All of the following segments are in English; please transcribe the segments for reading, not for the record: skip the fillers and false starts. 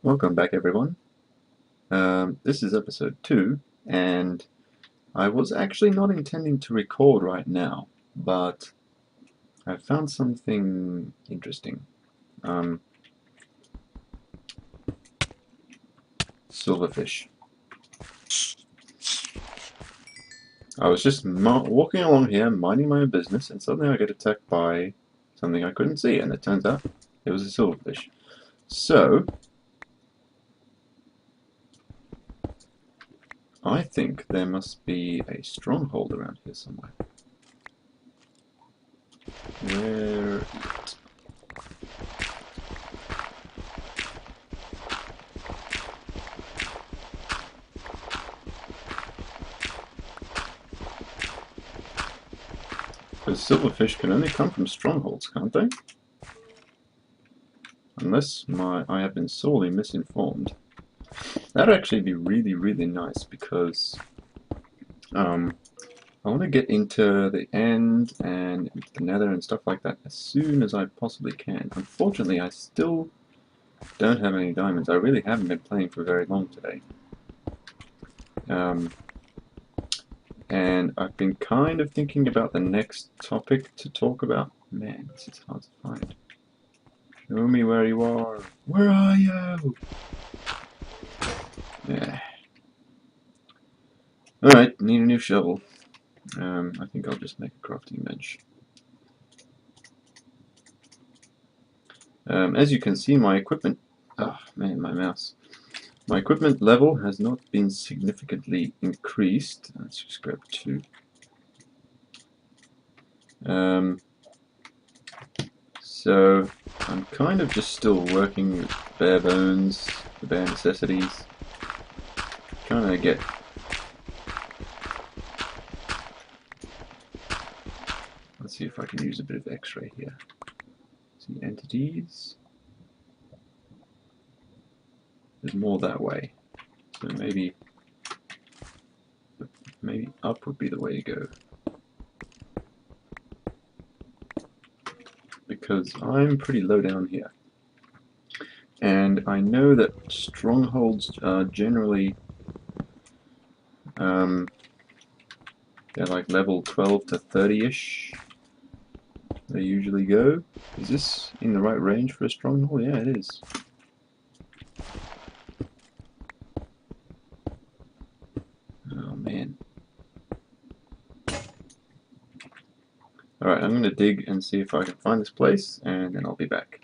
Welcome back, everyone. This is episode 2, and I was actually not intending to record right now, but I found something interesting. Silverfish. I was just walking along here, minding my own business, and suddenly I get attacked by something I couldn't see, and it turns out it was a silverfish. So, I think there must be a stronghold around here somewhere. Where is it? Because silverfish can only come from strongholds, can't they? Unless I have been sorely misinformed. That'd actually be really, really nice because I want to get into the end and into the nether and stuff like that as soon as I possibly can. Unfortunately, I still don't have any diamonds. I really haven't been playing for very long today. And I've been kind of thinking about the next topic to talk about. Man, this is hard to find. Show me where you are. Where are you? Yeah. Alright, need a new shovel. I think I'll just make a crafting bench. As you can see, my equipment... Oh man, my mouse. My equipment level has not been significantly increased. Let's just grab 2. So I'm kind of just still working with bare bones, the bare necessities. Trying to get... Let's see if I can use a bit of X-ray here. See entities. There's more that way. So maybe up would be the way to go. Because I'm pretty low down here. And I know that strongholds are generally they're like level 12 to 30-ish. They usually go. Is this in the right range for a stronghold? Yeah, it is. Oh man. Alright, I'm going to dig and see if I can find this place, and then I'll be back.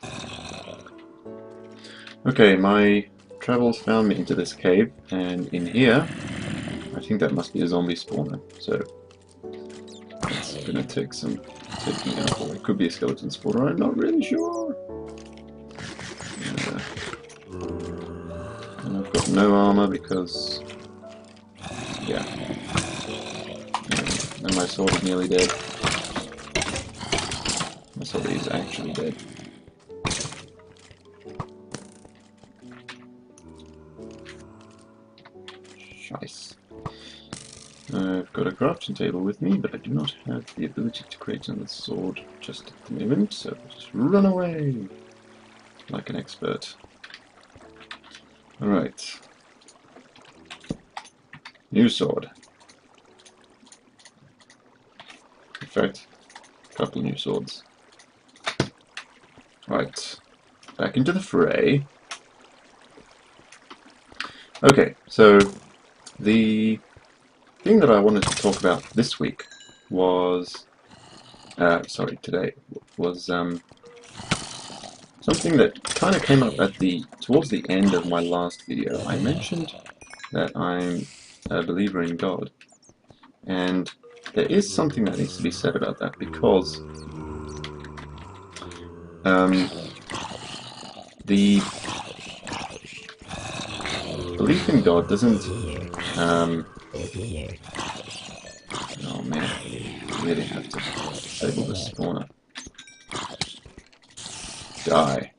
Okay, my travels found me into this cave, and in here, I think that must be a zombie spawner, so it's going to take some taking out, or it could be a skeleton spawner, I'm not really sure. And I've got no armor because, yeah, and my sword is nearly dead. My sword is actually dead. Scheiße. I've got a crafting table with me, but I do not have the ability to create another sword just at the moment, so I'll just run away like an expert. Alright. New sword. In fact, a couple new swords. Right. Back into the fray. Okay, so the thing that I wanted to talk about this week was, today, was something that kind of came up towards the end of my last video. I mentioned that I'm a believer in God, and there is something that needs to be said about that because the belief in God doesn't oh man, I really have to disable the spawner. Die.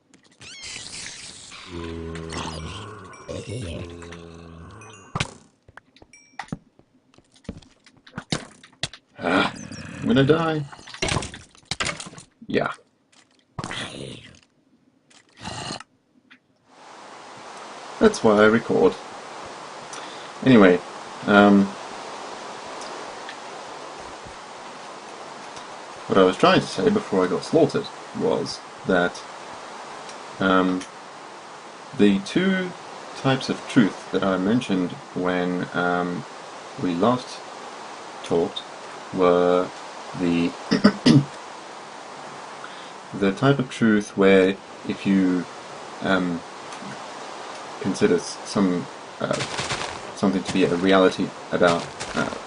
Ah, I'm gonna die. Yeah. That's why I record. Anyway, what I was trying to say before I got slaughtered was that the two types of truth that I mentioned when we last talked were the the type of truth where if you consider something to be a reality about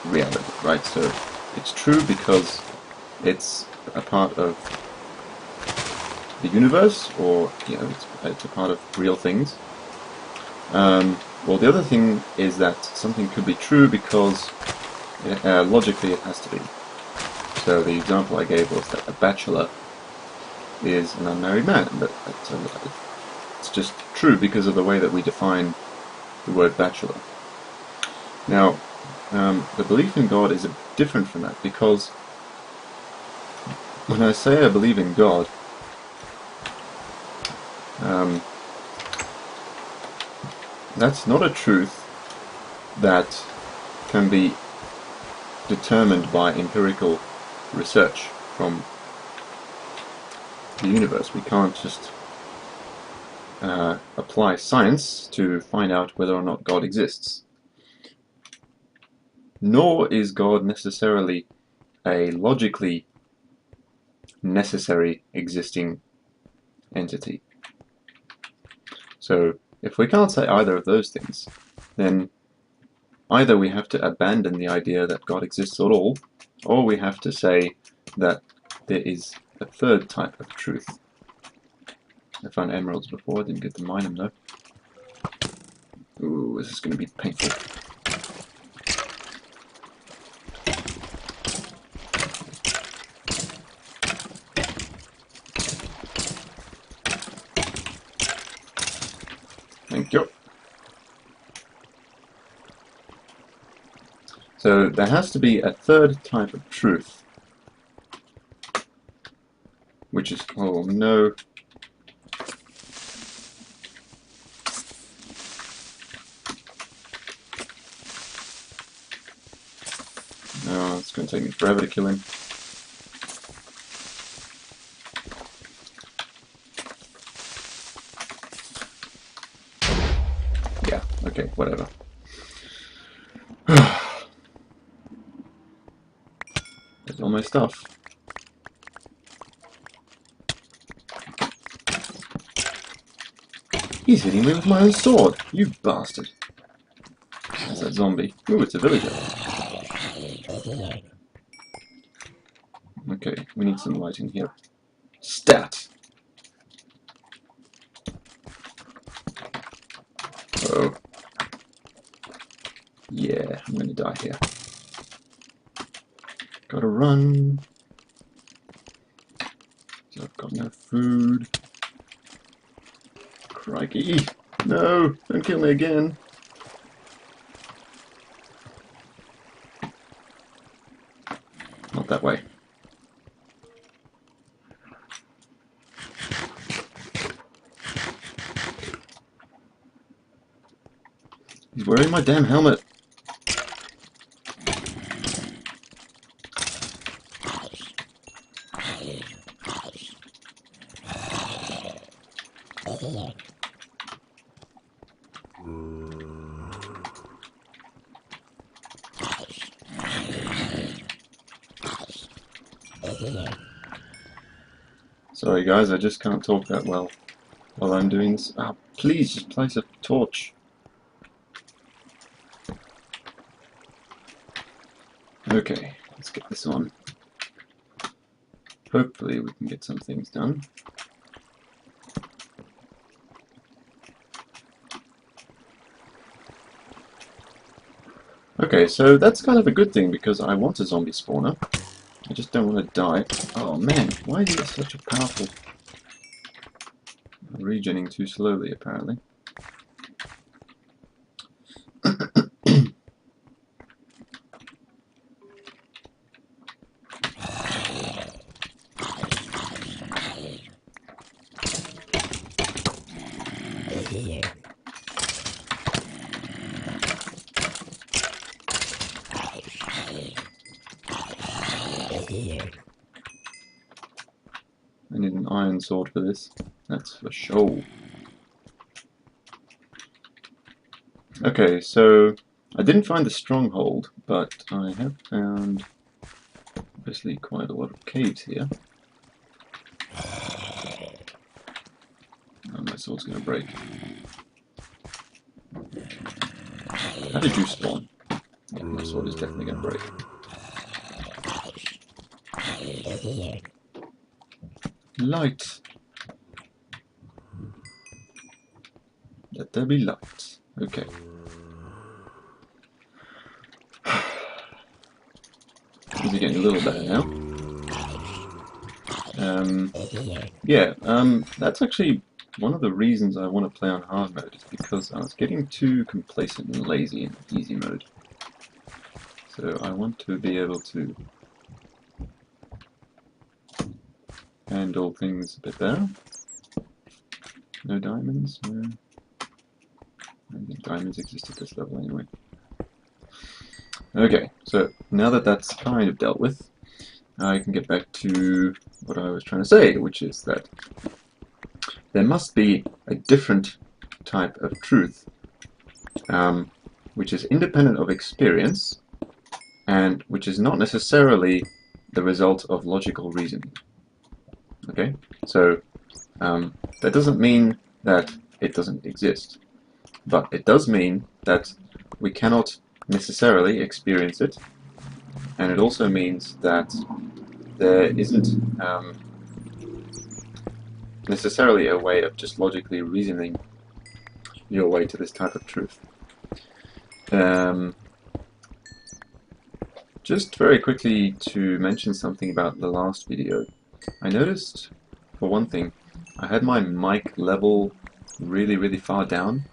reality, right? So it's true because it's a part of the universe, or it's a part of real things. Well, the other thing is that something could be true because logically it has to be. So the example I gave was that a bachelor is an unmarried man, but it's just true because of the way that we define the word bachelor. Now, the belief in God is different from that, because when I say I believe in God, that's not a truth that can be determined by empirical research from the universe. We can't just apply science to find out whether or not God exists. Nor is God necessarily a logically necessary existing entity. So if we can't say either of those things, then either we have to abandon the idea that God exists at all, or we have to say that there is a third type of truth. I found emeralds before, I didn't get to mine them though. Ooh, this is going to be painful. Thank you. So there has to be a third type of truth, which is, oh no. No, it's going to take me forever to kill him. Yeah, okay, whatever. There's all my stuff. He's hitting me with my own sword, you bastard. That's that zombie. Ooh, it's a villager. Okay, we need some light in here. Stat! Oh. Yeah, I'm gonna die here. Gotta run. So I've got no food. Crikey! No! Don't kill me again! Not that way. He's wearing my damn helmet! Sorry guys, I just can't talk that well while I'm doing this. Ah, please just place a torch. Okay, let's get this on. Hopefully we can get some things done. Okay, so that's kind of a good thing because I want a zombie spawner. I just don't want to die. Oh man, why is it such a powerful... I'm regenerating too slowly apparently. I need an iron sword for this, that's for sure. Okay, so I didn't find the stronghold, but I have found obviously quite a lot of caves here. Oh, my sword's going to break. How did you spawn? Yeah, my sword is definitely going to break. Light. Let there be light. Okay. Things are getting a little better now. Yeah, that's actually one of the reasons I want to play on hard mode, is because I was getting too complacent and lazy in easy mode. So I want to be able to handle things a bit better. No diamonds? No. I don't think diamonds exist at this level anyway. Okay, so now that that's kind of dealt with, I can get back to what I was trying to say, which is that there must be a different type of truth, which is independent of experience, and which is not necessarily the result of logical reasoning. Okay, so that doesn't mean that it doesn't exist, but it does mean that we cannot necessarily experience it, and it also means that there isn't necessarily a way of just logically reasoning your way to this type of truth. Just very quickly to mention something about the last video. I noticed, for one thing, I had my mic level really far down.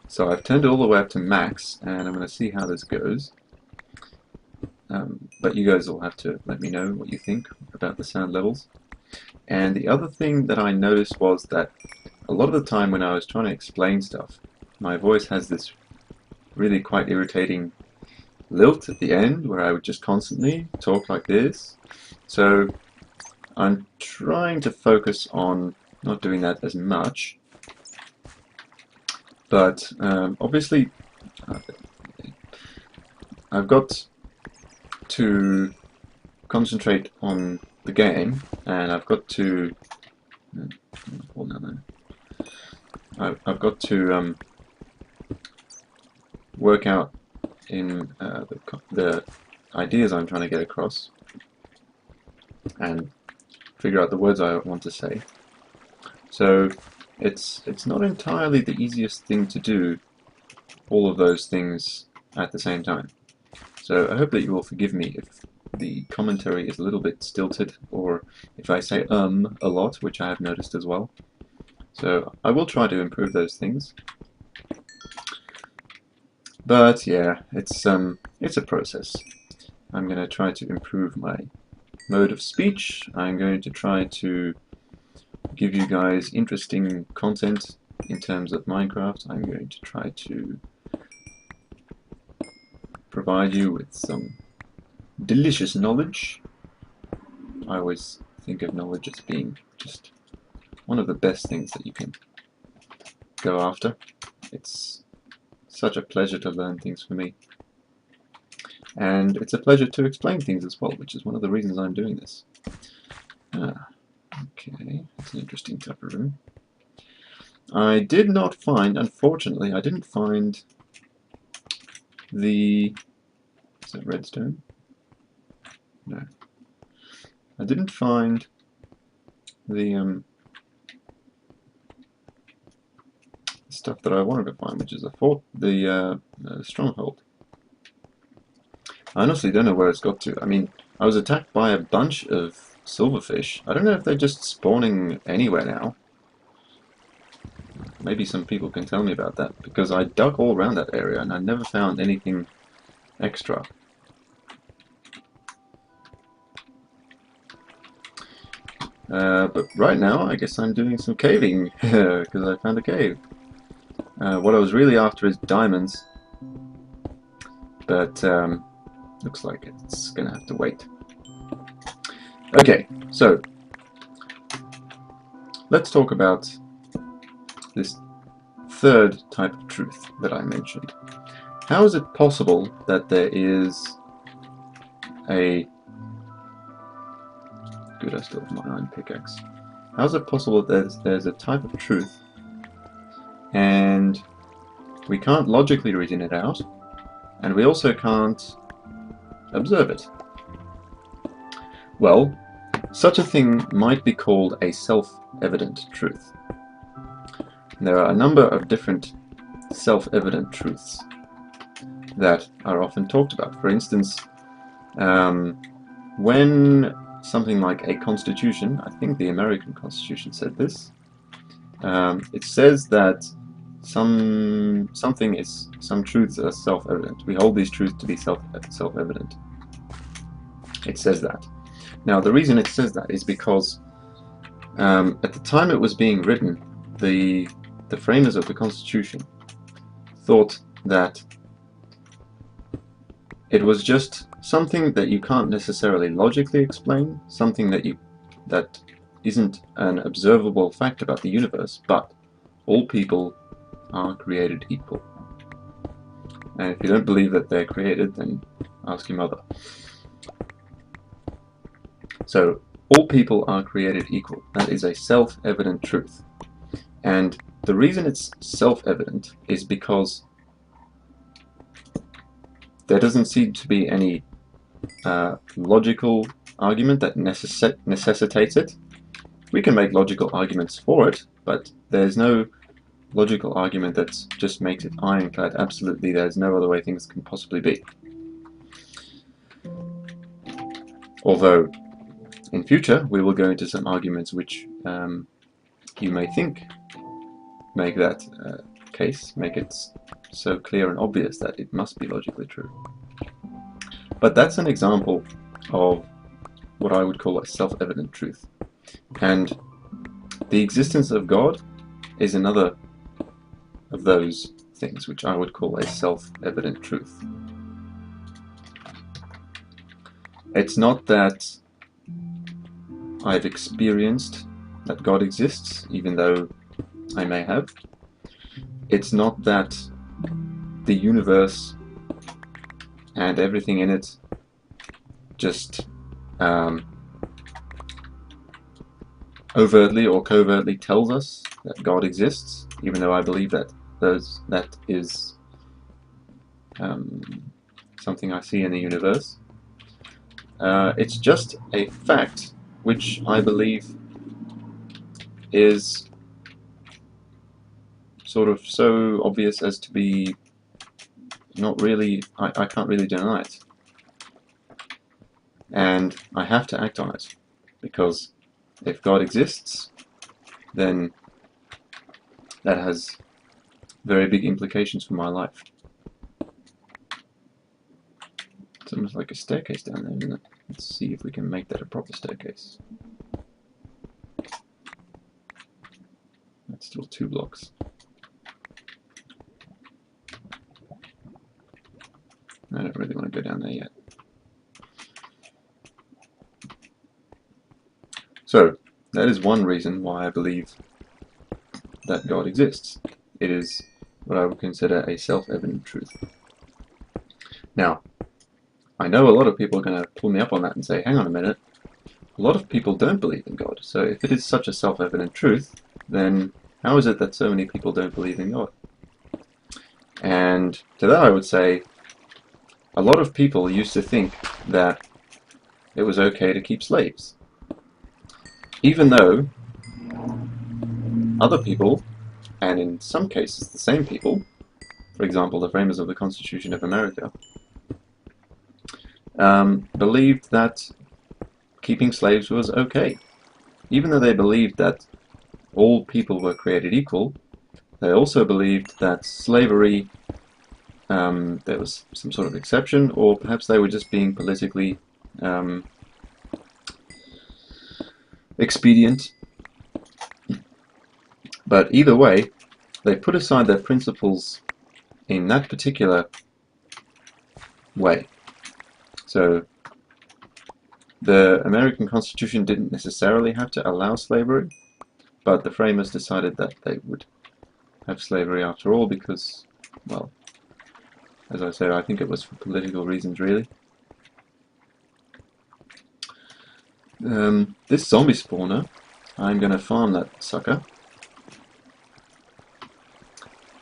So I've turned it all the way up to max, and I'm going to see how this goes. But you guys will have to let me know what you think about the sound levels. And the other thing that I noticed was that a lot of the time when I was trying to explain stuff, my voice has this really quite irritating lilt at the end where I would just constantly talk like this. So I'm trying to focus on not doing that as much. But obviously I've got to concentrate on the game, and I've got to I've got to work out in the ideas I'm trying to get across and figure out the words I want to say. So it's not entirely the easiest thing to do all of those things at the same time. So I hope that you will forgive me if the commentary is a little bit stilted, or if I say a lot, which I have noticed as well. So I will try to improve those things. But yeah, it's a process. I'm going to try to improve my mode of speech. I'm going to try to give you guys interesting content in terms of Minecraft. I'm going to try to provide you with some delicious knowledge. I always think of knowledge as being just one of the best things that you can go after. It's such a pleasure to learn things for me. And it's a pleasure to explain things as well, which is one of the reasons I'm doing this. Okay, that's an interesting type of room. I did not find, unfortunately, I didn't find the... Is that redstone? No. I didn't find the stuff that I wanted to find, which is the stronghold. I honestly don't know where it's got to. I mean, I was attacked by a bunch of silverfish. I don't know if they're just spawning anywhere now. Maybe some people can tell me about that, because I dug all around that area and I never found anything extra. But right now, I guess I'm doing some caving, because I found a cave. What I was really after is diamonds, but looks like it's gonna have to wait. Okay, so let's talk about this third type of truth that I mentioned. How is it possible that there is a... Good, I still have my iron pickaxe. How is it possible that there's a type of truth and we can't logically reason it out, and we also can't observe it? Well, such a thing might be called a self-evident truth. There are a number of different self-evident truths that are often talked about. For instance, when something like a constitution, I think the American Constitution said this, it says that some truths are self-evident. We hold these truths to be self-evident. It says that. Now, the reason it says that is because at the time it was being written, the framers of the Constitution thought that it was just something that you can't necessarily logically explain, something that isn't an observable fact about the universe, but all people are created equal. And if you don't believe that they're created, then ask your mother. So, all people are created equal. That is a self-evident truth. And the reason it's self-evident is because there doesn't seem to be any logical argument that necessitates it. We can make logical arguments for it, but there's no logical argument that just makes it ironclad. Absolutely, there's no other way things can possibly be. Although, in future, we will go into some arguments which you may think make that case, make it so clear and obvious that it must be logically true. But that's an example of what I would call a self-evident truth. And the existence of God is another of those things which I would call a self-evident truth. It's not that I've experienced that God exists, even though I may have. It's not that the universe and everything in it just overtly or covertly tells us that God exists, even though I believe that that is something I see in the universe. It's just a fact which I believe is sort of so obvious as to be not really, I can't really deny it. And I have to act on it, because if God exists, then that has very big implications for my life. It's almost like a staircase down there, isn't it? Let's see if we can make that a proper staircase. That's still 2 blocks. I don't really want to go down there yet. So, that is one reason why I believe that God exists. It is what I would consider a self-evident truth. Now, I know a lot of people are going to pull me up on that and say, hang on a minute, a lot of people don't believe in God. So if it is such a self-evident truth, then how is it that so many people don't believe in God? And to that I would say, a lot of people used to think that it was okay to keep slaves, even though other people, and in some cases the same people, for example the framers of the Constitution of America, believed that keeping slaves was okay. Even though they believed that all people were created equal, they also believed that slavery, there was some sort of exception, or perhaps they were just being politically expedient. But either way, they put aside their principles in that particular way. So The American Constitution didn't necessarily have to allow slavery, but the framers decided that they would have slavery after all because, well, as I said, I think it was for political reasons, really. This zombie spawner, I'm going to farm that sucker.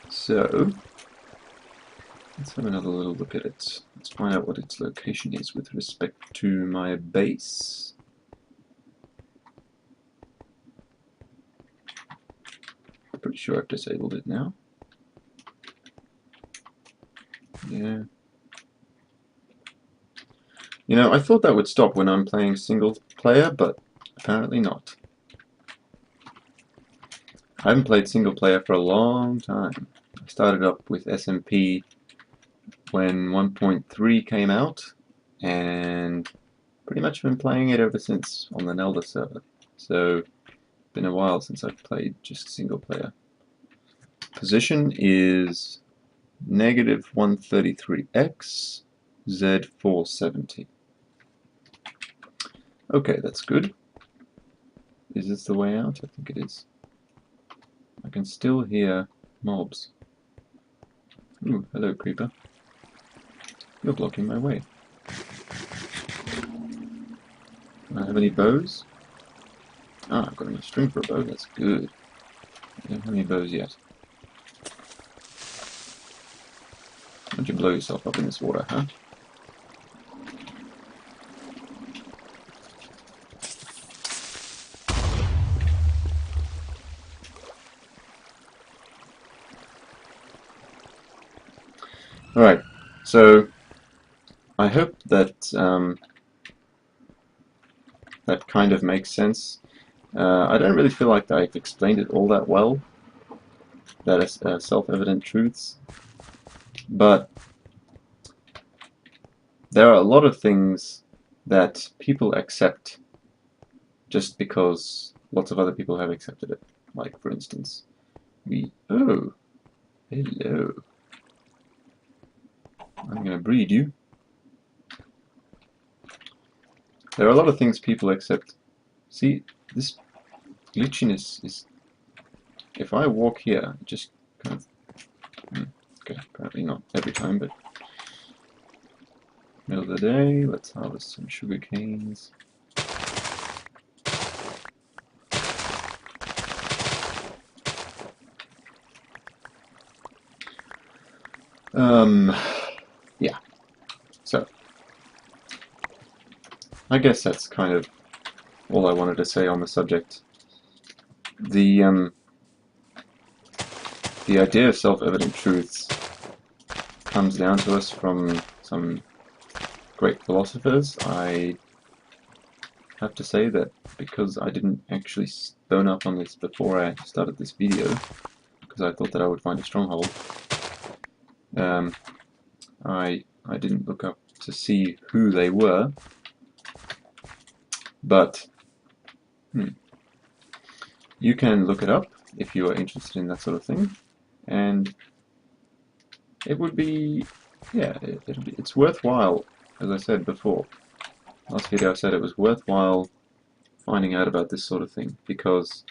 So, let's have another little look at it. Let's find out what its location is with respect to my base. I'm pretty sure I've disabled it now. Yeah. You know, I thought that would stop when I'm playing single player, but apparently not. I haven't played single player for a long time. I started up with SMP when 1.3 came out, and pretty much been playing it ever since on the Nelda server. So, been a while since I've played just single player. Position is -133x, Z470. Okay, that's good. Is this the way out? I think it is. I can still hear mobs. Ooh, hello creeper. You're blocking my way. Do I have any bows? Ah, I've got enough string for a bow, that's good. I don't have any bows yet. Why don't you blow yourself up in this water, huh? Alright, so I hope that that kind of makes sense. I don't really feel like I've explained it all that well, that is self-evident truths, but there are a lot of things that people accept just because lots of other people have accepted it. Like, for instance, oh, hello. I'm gonna breed you. There are a lot of things people accept. See, this glitchiness is... If I walk here, it just kind of... Okay, apparently not every time, but... Middle of the day, let's harvest some sugar canes. Yeah. So, I guess that's kind of all I wanted to say on the subject. The idea of self-evident truths comes down to us from some great philosophers. I have to say that because I didn't actually bone up on this before I started this video, because I thought that I would find a stronghold, I didn't look up to see who they were, but you can look it up if you are interested in that sort of thing, and it would be, yeah, it's worthwhile. As I said before, last video I said it was worthwhile finding out about this sort of thing, because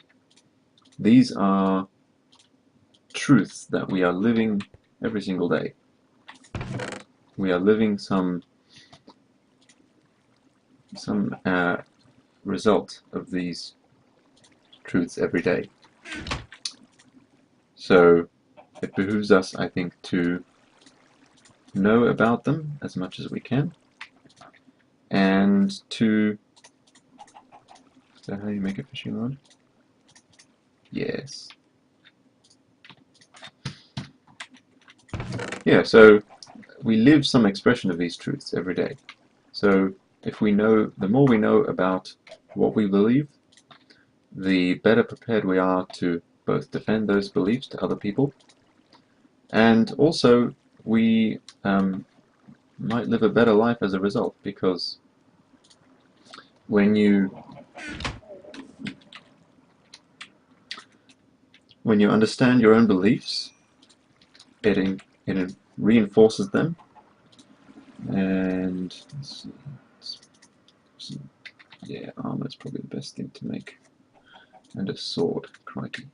these are truths that we are living every single day. We are living some result of these truths every day. So it behooves us, I think, to know about them as much as we can, and to... Is that how you make a fishing rod? Yes. Yeah, so we live some expression of these truths every day. So if we know, the more we know about what we believe, the better prepared we are to both defend those beliefs to other people, and also we might live a better life as a result, because when you understand your own beliefs, it reinforces them, and let's see. Yeah, armor is probably the best thing to make. And a sword, crikey.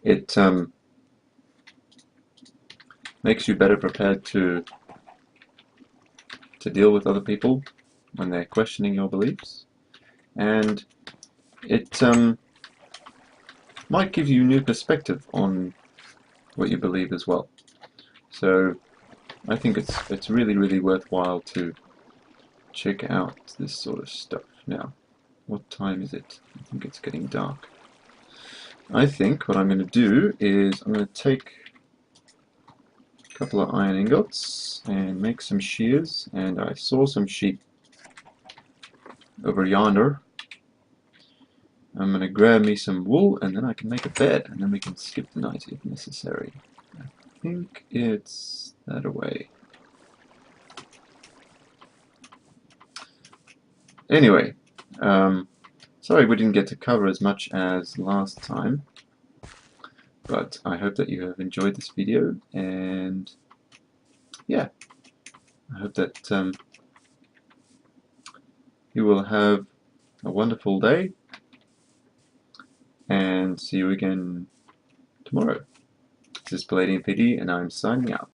It makes you better prepared to deal with other people when they're questioning your beliefs, and it might give you new perspective on what you believe as well. So I think it's really worthwhile to check out this sort of stuff. Now, what time is it? I think it's getting dark. I think what I'm going to do is I'm going to take a couple of iron ingots and make some shears, and I saw some sheep over yonder. I'm going to grab me some wool and then I can make a bed, and then we can skip the night if necessary. I think it's that away. Anyway, sorry we didn't get to cover as much as last time, but I hope that you have enjoyed this video, and yeah, I hope that you will have a wonderful day, and see you again tomorrow. This is Palladian PD, and I'm signing out.